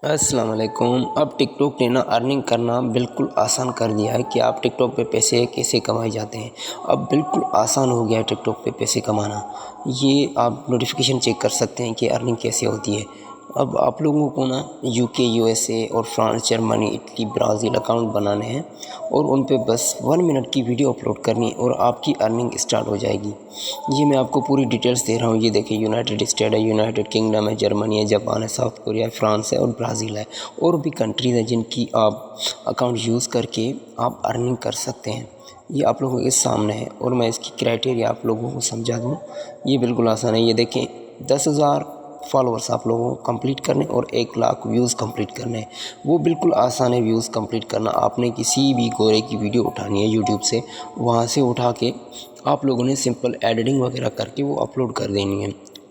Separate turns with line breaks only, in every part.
अस्सलाम वालेकुम। अब टिकटॉक ने ना अर्निंग करना बिल्कुल आसान कर दिया है कि आप टिकटॉक पे पैसे कैसे कमाए जाते हैं। अब बिल्कुल आसान हो गया है टिकटॉक पे पैसे कमाना। ये आप नोटिफिकेशन चेक कर सकते हैं कि अर्निंग कैसे होती है। अब आप लोगों को ना यूके, यूएसए और France, Germany, Italy, Brazil account बनाने हैं और उन पे बस 1 मिनट की वीडियो अपलोड करनी है और आपकी अर्निंग स्टार्ट हो जाएगी। ये मैं आपको पूरी डिटेल्स दे रहा हूँ। ये देखिए, यूनाइटेड स्टेट है, यूनाइटेड किंगडम है, जर्मनी है, जापान है, साउथ कोरिया है, फ्रांस है और ब्राज़ील है और भी कंट्रीज़ हैं जिनकी आप अकाउंट यूज़ करके आप अर्निंग कर सकते हैं। ये आप लोगों के सामने है और मैं इसकी क्राइटेरिया आप लोगों को समझा दूँ। ये बिल्कुल आसान है। ये देखें, 10,000 फॉलोअर्स आप लोगों को कंप्लीट करने और 1 लाख व्यूज़ कंप्लीट करने। वो बिल्कुल आसान है व्यूज़ कंप्लीट करना। आपने किसी भी गोरे की वीडियो उठानी है यूट्यूब से, वहाँ से उठा के आप लोगों ने सिंपल एडिटिंग वगैरह करके वो अपलोड कर देनी है,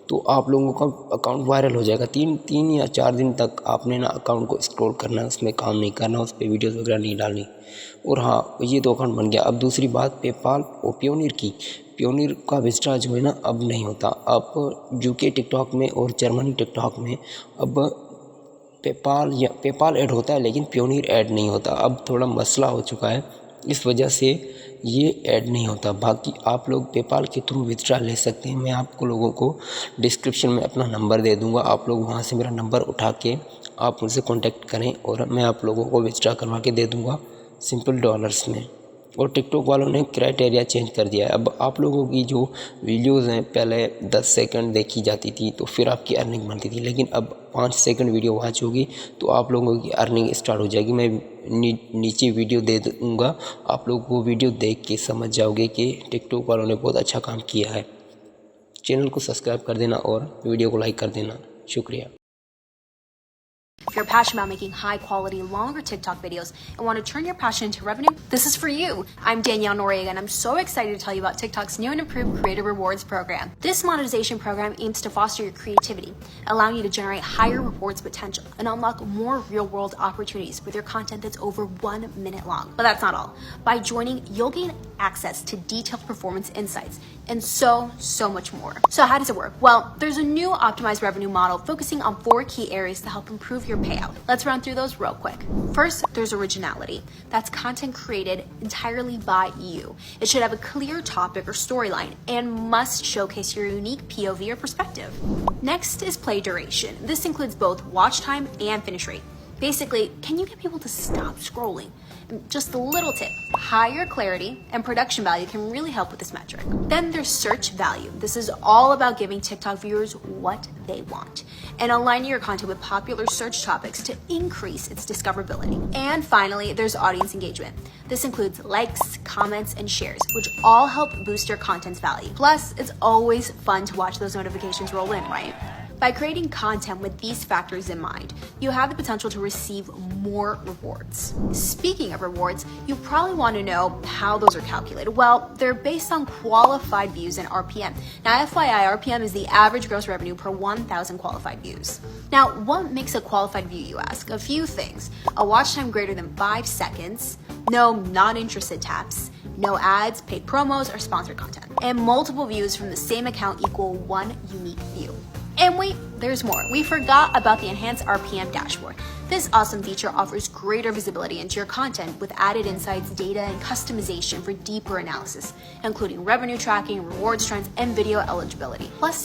तो आप लोगों का अकाउंट वायरल हो जाएगा। 3 या 4 दिन तक आपने ना अकाउंट को एक्सप्लोर करना है, उसमें काम नहीं करना, उस पर वीडियोज़ वगैरह नहीं डालनी। और हाँ, ये तो अकाउंट बन गया। अब दूसरी बात पेपाल और प्योनीर की। प्योनीर का विड्रॉ जो है ना अब नहीं होता। अब यूके टिकटॉक में और जर्मनी टिकटॉक में अब पेपाल ऐड होता है लेकिन प्योनीर ऐड नहीं होता। अब थोड़ा मसला हो चुका है, इस वजह से ये ऐड नहीं होता। बाकी आप लोग पेपाल के थ्रू विड्रॉ ले सकते हैं। मैं आपको लोगों को डिस्क्रिप्शन में अपना नंबर दे दूंगा, आप लोग वहां से मेरा नंबर उठा के आप मुझसे कांटेक्ट करें और मैं आप लोगों को विड्रॉ करवा के दे दूंगा सिंपल डॉलर्स में। और टिकटॉक वालों ने क्राइटेरिया चेंज कर दिया है। अब आप लोगों की जो वीडियोज़ हैं पहले 10 सेकंड देखी जाती थी तो फिर आपकी अर्निंग बनती थी, लेकिन अब 5 सेकंड वीडियो वॉच होगी तो आप लोगों की अर्निंग स्टार्ट हो जाएगी। मैं नीचे वीडियो दे दूँगा, आप लोग वो वीडियो देख के समझ जाओगे कि टिकटॉक वालों ने बहुत अच्छा काम किया है। चैनल को सब्सक्राइब कर देना और वीडियो को लाइक कर देना। शुक्रिया।
If you're passionate about making high quality, longer TikTok videos and want to turn your passion into revenue, this is for you. I'm Danielle Noriega and I'm so excited to tell you about TikTok's new and improved Creator Rewards program. This monetization program aims to foster your creativity, allowing you to generate higher rewards potential and unlock more real world opportunities with your content that's over 1 minute long. But that's not all. By joining, you'll gain access to detailed performance insights and so much more. So how does it work? Well, there's a new optimized revenue model focusing on 4 key areas to help improve your payout. Let's run through those real quick. First, there's originality. That's content created entirely by you. It should have a clear topic or storyline and must showcase your unique POV or perspective. Next is play duration. This includes both watch time and finish rate. Basically, can you get people to stop scrolling? And just a little tip, higher clarity and production value can really help with this metric. Then there's search value. This is all about giving TikTok viewers what they want and aligning your content with popular search topics to increase its discoverability. And finally, there's audience engagement. This includes likes, comments, and shares, which all help boost your content's value. Plus, it's always fun to watch those notifications roll in, right? By creating content with these factors in mind, you have the potential to receive more rewards. Speaking of rewards, you probably want to know how those are calculated. Well, they're based on qualified views and RPM. Now, FYI, RPM is the average gross revenue per 1,000 qualified views. Now, what makes a qualified view, you ask? A few things. A watch time greater than 5 seconds, no not interested taps, no ads, paid promos, or sponsored content, and multiple views from the same account equal 1 unique view. And wait, there's more. We forgot about the enhanced RPM dashboard. This awesome feature offers greater visibility into your content with added insights, data, and customization for deeper analysis, including revenue tracking, rewards trends, and video eligibility. Plus,